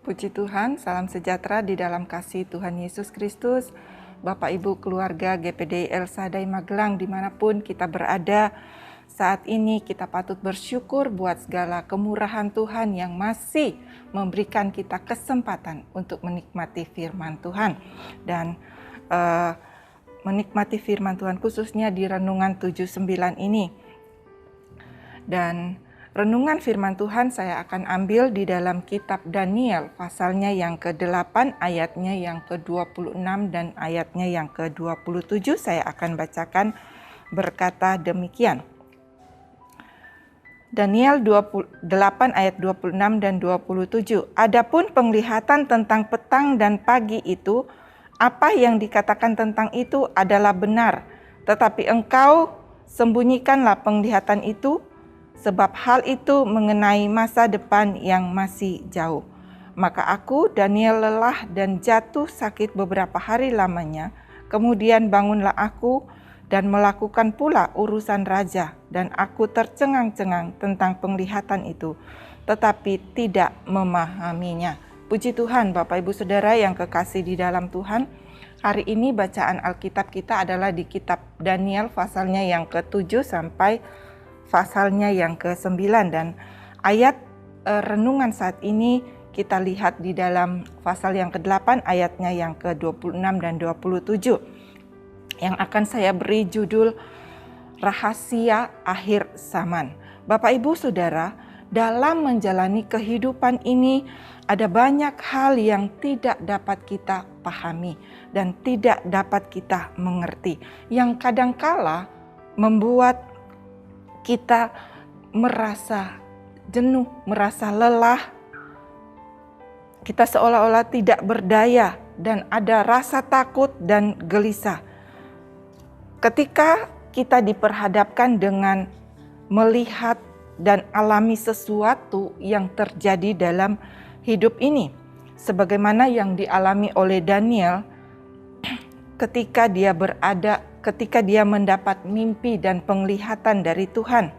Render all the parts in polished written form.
Puji Tuhan, salam sejahtera di dalam kasih Tuhan Yesus Kristus. Bapak Ibu keluarga GPD El Shaddai Magelang dimanapun kita berada, saat ini kita patut bersyukur buat segala kemurahan Tuhan yang masih memberikan kita kesempatan untuk menikmati firman Tuhan. Dan menikmati firman Tuhan khususnya di Renungan 79 ini. Dan renungan firman Tuhan saya akan ambil di dalam kitab Daniel, pasalnya yang ke-8, ayatnya yang ke-26 dan ayatnya yang ke-27. Saya akan bacakan berkata demikian. Daniel 8 ayat 26 dan 27. Adapun penglihatan tentang petang dan pagi itu, apa yang dikatakan tentang itu adalah benar, tetapi engkau sembunyikanlah penglihatan itu, sebab hal itu mengenai masa depan yang masih jauh. Maka aku, Daniel, lelah dan jatuh sakit beberapa hari lamanya. Kemudian bangunlah aku dan melakukan pula urusan raja. Dan aku tercengang-cengang tentang penglihatan itu, tetapi tidak memahaminya. Puji Tuhan, Bapak Ibu Saudara yang kekasih di dalam Tuhan. Hari ini bacaan Alkitab kita adalah di kitab Daniel pasalnya yang ke-7 sampai pasalnya yang ke-9, dan ayat renungan saat ini kita lihat di dalam pasal yang ke-8 ayatnya yang ke-26 dan 27 yang akan saya beri judul Rahasia Akhir Zaman. Bapak Ibu Saudara, dalam menjalani kehidupan ini ada banyak hal yang tidak dapat kita pahami dan tidak dapat kita mengerti, yang kadangkala membuat kita merasa jenuh, merasa lelah, kita seolah-olah tidak berdaya dan ada rasa takut dan gelisah. Ketika kita diperhadapkan dengan melihat dan alami sesuatu yang terjadi dalam hidup ini, sebagaimana yang dialami oleh Daniel ketika dia mendapat mimpi dan penglihatan dari Tuhan.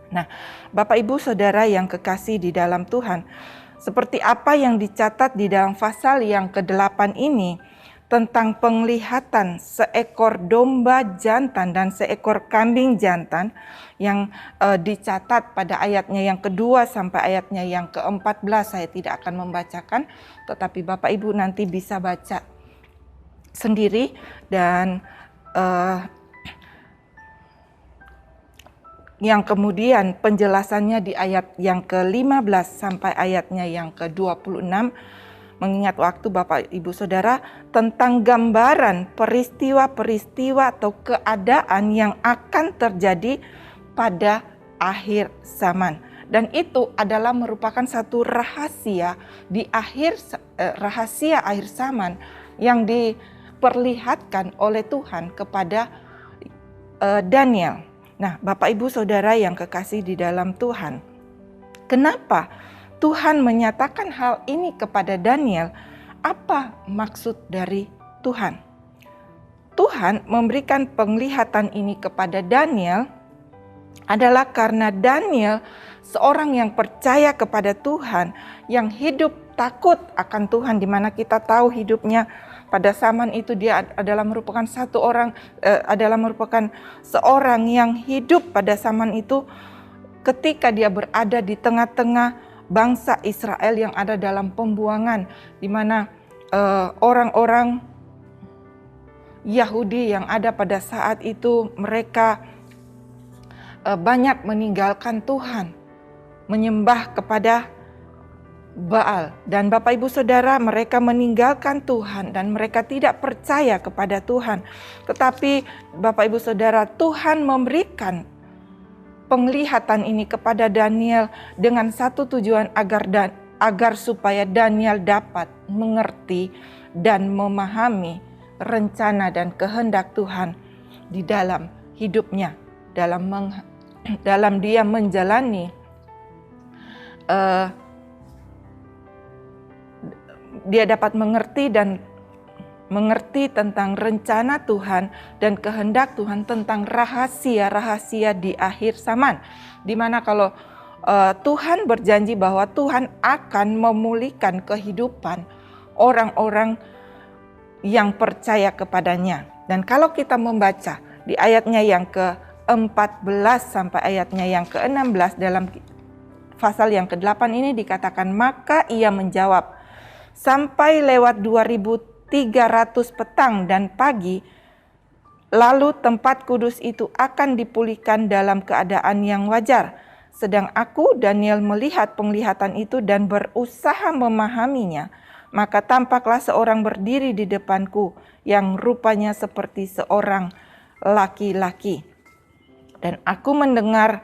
Nah, Bapak Ibu Saudara yang kekasih di dalam Tuhan, seperti apa yang dicatat di dalam pasal yang ke-8 ini tentang penglihatan seekor domba jantan dan seekor kambing jantan yang dicatat pada ayatnya yang kedua sampai ayatnya yang ke-14. Saya tidak akan membacakan, tetapi Bapak Ibu nanti bisa baca sendiri, dan yang kemudian penjelasannya di ayat yang ke-15 sampai ayatnya yang ke-26, mengingat waktu Bapak Ibu Saudara, tentang gambaran peristiwa-peristiwa atau keadaan yang akan terjadi pada akhir zaman. Dan itu adalah merupakan satu rahasia rahasia akhir zaman yang diperlihatkan oleh Tuhan kepada Daniel. Nah, Bapak Ibu Saudara yang kekasih di dalam Tuhan, kenapa Tuhan menyatakan hal ini kepada Daniel? Apa maksud dari Tuhan? Tuhan memberikan penglihatan ini kepada Daniel adalah karena Daniel seorang yang percaya kepada Tuhan, yang hidup takut akan Tuhan, di mana kita tahu hidupnya pada zaman itu dia adalah merupakan seorang yang hidup pada zaman itu ketika dia berada di tengah-tengah bangsa Israel yang ada dalam pembuangan, di mana orang-orang Yahudi yang ada pada saat itu mereka banyak meninggalkan Tuhan, menyembah kepada Baal. Dan Bapak Ibu Saudara, mereka meninggalkan Tuhan dan mereka tidak percaya kepada Tuhan. Tetapi Bapak Ibu Saudara, Tuhan memberikan penglihatan ini kepada Daniel dengan satu tujuan, agar supaya Daniel dapat mengerti dan memahami rencana dan kehendak Tuhan di dalam hidupnya, dalam dia menjalani dia dapat mengerti tentang rencana Tuhan dan kehendak Tuhan, tentang rahasia-rahasia di akhir zaman. Di mana kalau Tuhan berjanji bahwa Tuhan akan memulihkan kehidupan orang-orang yang percaya kepadanya. Dan kalau kita membaca di ayatnya yang ke-14 sampai ayatnya yang ke-16 dalam pasal yang ke-8 ini dikatakan, maka ia menjawab, sampai lewat 2300 petang dan pagi, lalu tempat kudus itu akan dipulihkan dalam keadaan yang wajar. Sedang aku, Daniel, melihat penglihatan itu dan berusaha memahaminya, maka tampaklah seorang berdiri di depanku yang rupanya seperti seorang laki-laki. Dan aku mendengar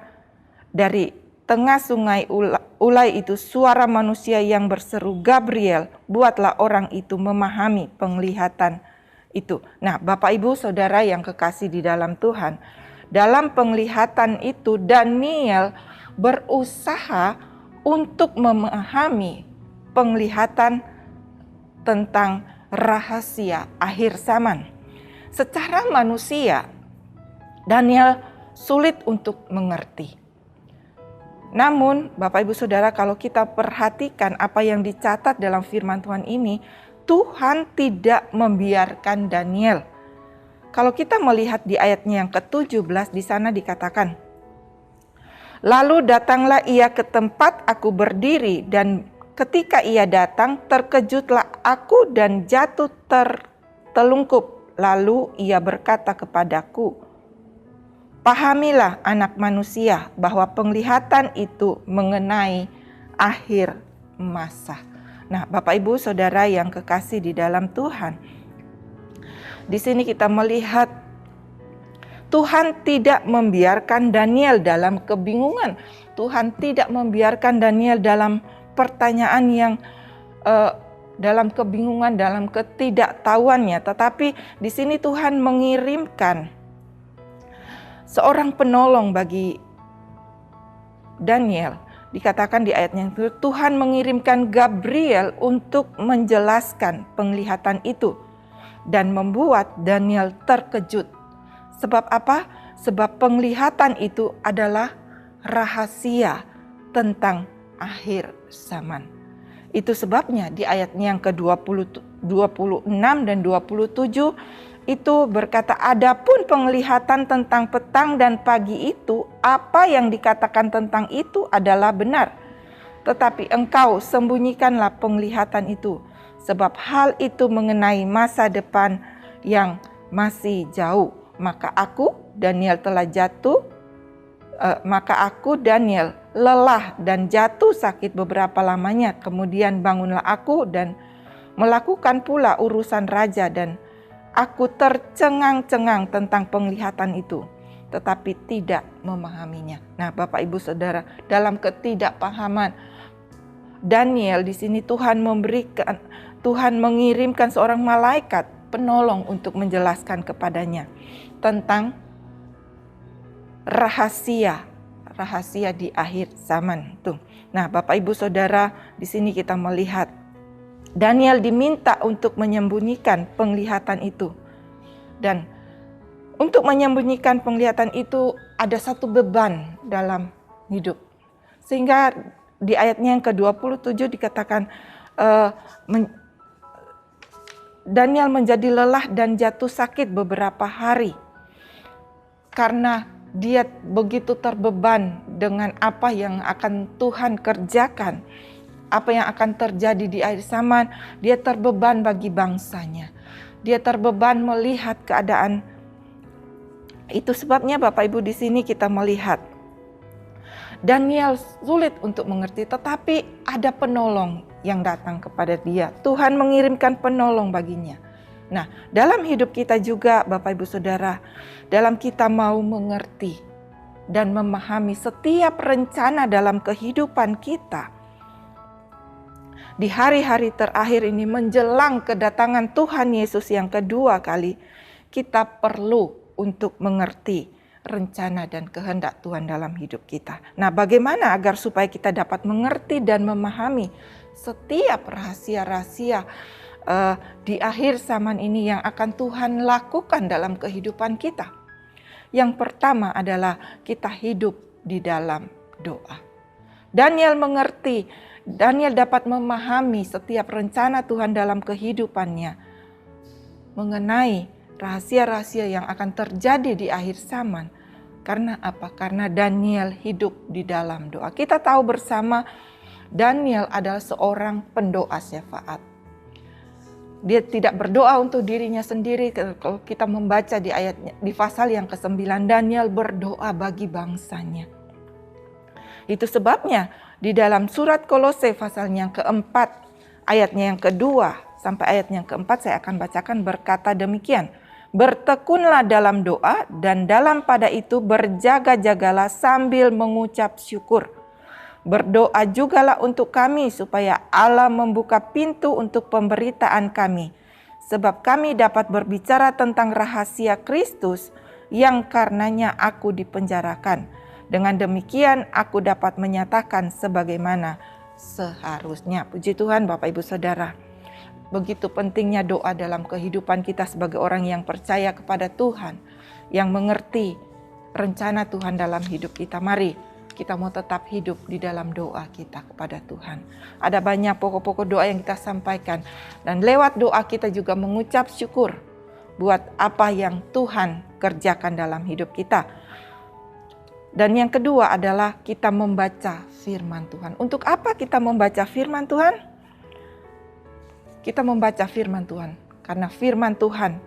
dari tengah sungai Ulai itu suara manusia yang berseru, Gabriel, buatlah orang itu memahami penglihatan itu. Nah, Bapak Ibu Saudara yang kekasih di dalam Tuhan, dalam penglihatan itu Daniel berusaha untuk memahami penglihatan tentang rahasia akhir zaman. Secara manusia, Daniel sulit untuk mengerti. Namun, Bapak Ibu Saudara, kalau kita perhatikan apa yang dicatat dalam firman Tuhan ini, Tuhan tidak membiarkan Daniel. Kalau kita melihat di ayatnya yang ke-17, di sana dikatakan, lalu datanglah ia ke tempat aku berdiri, dan ketika ia datang, terkejutlah aku dan jatuh tertelungkup. Lalu ia berkata kepadaku, pahamilah anak manusia bahwa penglihatan itu mengenai akhir masa. Nah, Bapak Ibu Saudara yang kekasih di dalam Tuhan, di sini kita melihat Tuhan tidak membiarkan Daniel dalam kebingungan. Tuhan tidak membiarkan Daniel dalam pertanyaan yang dalam kebingungan, dalam ketidaktahuannya. Tetapi di sini Tuhan mengirimkan seorang penolong bagi Daniel. Dikatakan di ayatnya itu, Tuhan mengirimkan Gabriel untuk menjelaskan penglihatan itu dan membuat Daniel terkejut. Sebab apa? Sebab penglihatan itu adalah rahasia tentang akhir zaman. Itu sebabnya di ayatnya yang ke-26 dan 27 itu berkata, adapun penglihatan tentang petang dan pagi itu, apa yang dikatakan tentang itu adalah benar. Tetapi engkau sembunyikanlah penglihatan itu, sebab hal itu mengenai masa depan yang masih jauh. Maka aku, Daniel, lelah dan jatuh sakit beberapa lamanya. Kemudian bangunlah aku dan melakukan pula urusan raja, dan aku tercengang-cengang tentang penglihatan itu, tetapi tidak memahaminya. Nah, Bapak Ibu Saudara, dalam ketidakpahaman Daniel di sini Tuhan mengirimkan seorang malaikat penolong untuk menjelaskan kepadanya tentang rahasia di akhir zaman tuh. Nah, Bapak Ibu Saudara, di sini kita melihat Daniel diminta untuk menyembunyikan penglihatan itu. Dan untuk menyembunyikan penglihatan itu ada satu beban dalam hidup. Sehingga di ayatnya yang ke-27 dikatakan Daniel menjadi lelah dan jatuh sakit beberapa hari. Karena dia begitu terbeban dengan apa yang akan Tuhan kerjakan. Apa yang akan terjadi di akhir zaman, dia terbeban bagi bangsanya. Dia terbeban melihat keadaan. Itu sebabnya Bapak Ibu di sini kita melihat Daniel sulit untuk mengerti, tetapi ada penolong yang datang kepada dia. Tuhan mengirimkan penolong baginya. Nah, dalam hidup kita juga Bapak Ibu Saudara, dalam kita mau mengerti dan memahami setiap rencana dalam kehidupan kita, di hari-hari terakhir ini menjelang kedatangan Tuhan Yesus yang kedua kali, kita perlu untuk mengerti rencana dan kehendak Tuhan dalam hidup kita. Nah, bagaimana agar supaya kita dapat mengerti dan memahami setiap rahasia-rahasia di akhir zaman ini yang akan Tuhan lakukan dalam kehidupan kita? Yang pertama adalah kita hidup di dalam doa. Daniel mengerti, Daniel dapat memahami setiap rencana Tuhan dalam kehidupannya mengenai rahasia-rahasia yang akan terjadi di akhir zaman. Karena apa? Karena Daniel hidup di dalam doa. Kita tahu bersama Daniel adalah seorang pendoa syafaat. Dia tidak berdoa untuk dirinya sendiri. Kalau kita membaca di ayatnya, di pasal yang ke-9, Daniel berdoa bagi bangsanya. Itu sebabnya di dalam surat Kolose pasal yang keempat, ayatnya yang kedua sampai ayat yang keempat saya akan bacakan berkata demikian. Bertekunlah dalam doa dan dalam pada itu berjaga-jagalah sambil mengucap syukur. Berdoa jugalah untuk kami supaya Allah membuka pintu untuk pemberitaan kami. Sebab kami dapat berbicara tentang rahasia Kristus yang karenanya aku dipenjarakan. Dengan demikian aku dapat menyatakan sebagaimana seharusnya. Puji Tuhan Bapak Ibu Saudara. Begitu pentingnya doa dalam kehidupan kita sebagai orang yang percaya kepada Tuhan. Yang mengerti rencana Tuhan dalam hidup kita. Mari kita mau tetap hidup di dalam doa kita kepada Tuhan. Ada banyak pokok-pokok doa yang kita sampaikan. Dan lewat doa kita juga mengucap syukur buat apa yang Tuhan kerjakan dalam hidup kita. Dan yang kedua adalah kita membaca firman Tuhan. Untuk apa kita membaca firman Tuhan? Kita membaca firman Tuhan karena firman Tuhan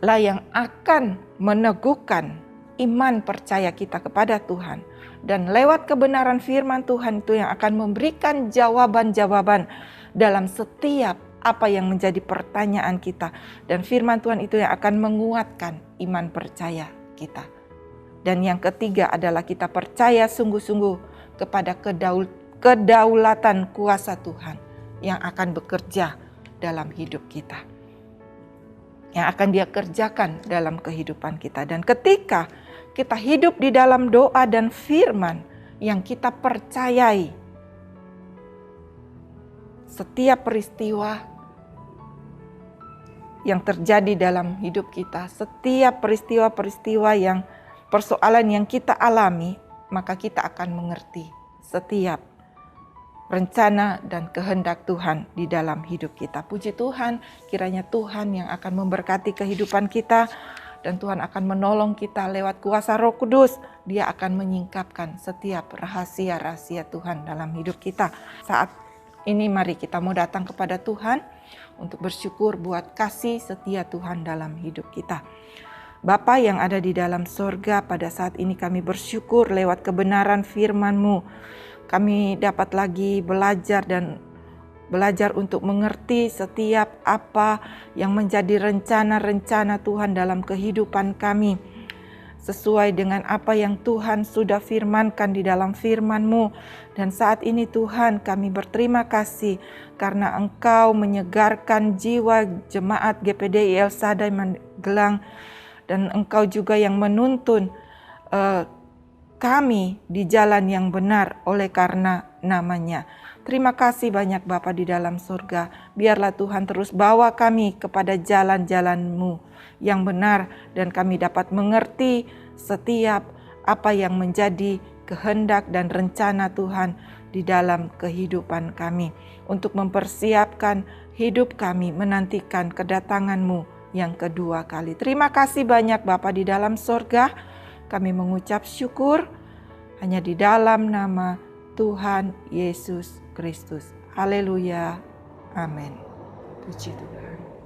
lah yang akan meneguhkan iman percaya kita kepada Tuhan. Dan lewat kebenaran firman Tuhan itu yang akan memberikan jawaban-jawaban dalam setiap apa yang menjadi pertanyaan kita. Dan firman Tuhan itu yang akan menguatkan iman percaya kita. Dan yang ketiga adalah kita percaya sungguh-sungguh kepada kedaulatan kuasa Tuhan yang akan bekerja dalam hidup kita. Yang akan Dia kerjakan dalam kehidupan kita. Dan ketika kita hidup di dalam doa dan firman yang kita percayai, setiap peristiwa yang terjadi dalam hidup kita, setiap peristiwa-peristiwa yang persoalan yang kita alami, maka kita akan mengerti setiap rencana dan kehendak Tuhan di dalam hidup kita. Puji Tuhan, kiranya Tuhan yang akan memberkati kehidupan kita dan Tuhan akan menolong kita lewat kuasa Roh Kudus. Dia akan menyingkapkan setiap rahasia-rahasia Tuhan dalam hidup kita. Saat ini mari kita mau datang kepada Tuhan untuk bersyukur buat kasih setia Tuhan dalam hidup kita. Bapa yang ada di dalam sorga, pada saat ini kami bersyukur lewat kebenaran firman-Mu. Kami dapat lagi belajar untuk mengerti setiap apa yang menjadi rencana-rencana Tuhan dalam kehidupan kami. Sesuai dengan apa yang Tuhan sudah firmankan di dalam firman-Mu. Dan saat ini Tuhan kami berterima kasih karena Engkau menyegarkan jiwa jemaat GPDI El Shaddai Magelang. Dan Engkau juga yang menuntun kami di jalan yang benar oleh karena nama-Nya. Terima kasih banyak Bapa di dalam surga. Biarlah Tuhan terus bawa kami kepada jalan-jalan-Mu yang benar. Dan kami dapat mengerti setiap apa yang menjadi kehendak dan rencana Tuhan di dalam kehidupan kami. Untuk mempersiapkan hidup kami menantikan kedatangan-Mu yang kedua kali. Terima kasih banyak Bapa di dalam sorga. Kami mengucap syukur hanya di dalam nama Tuhan Yesus Kristus. Haleluya. Amin. Puji Tuhan.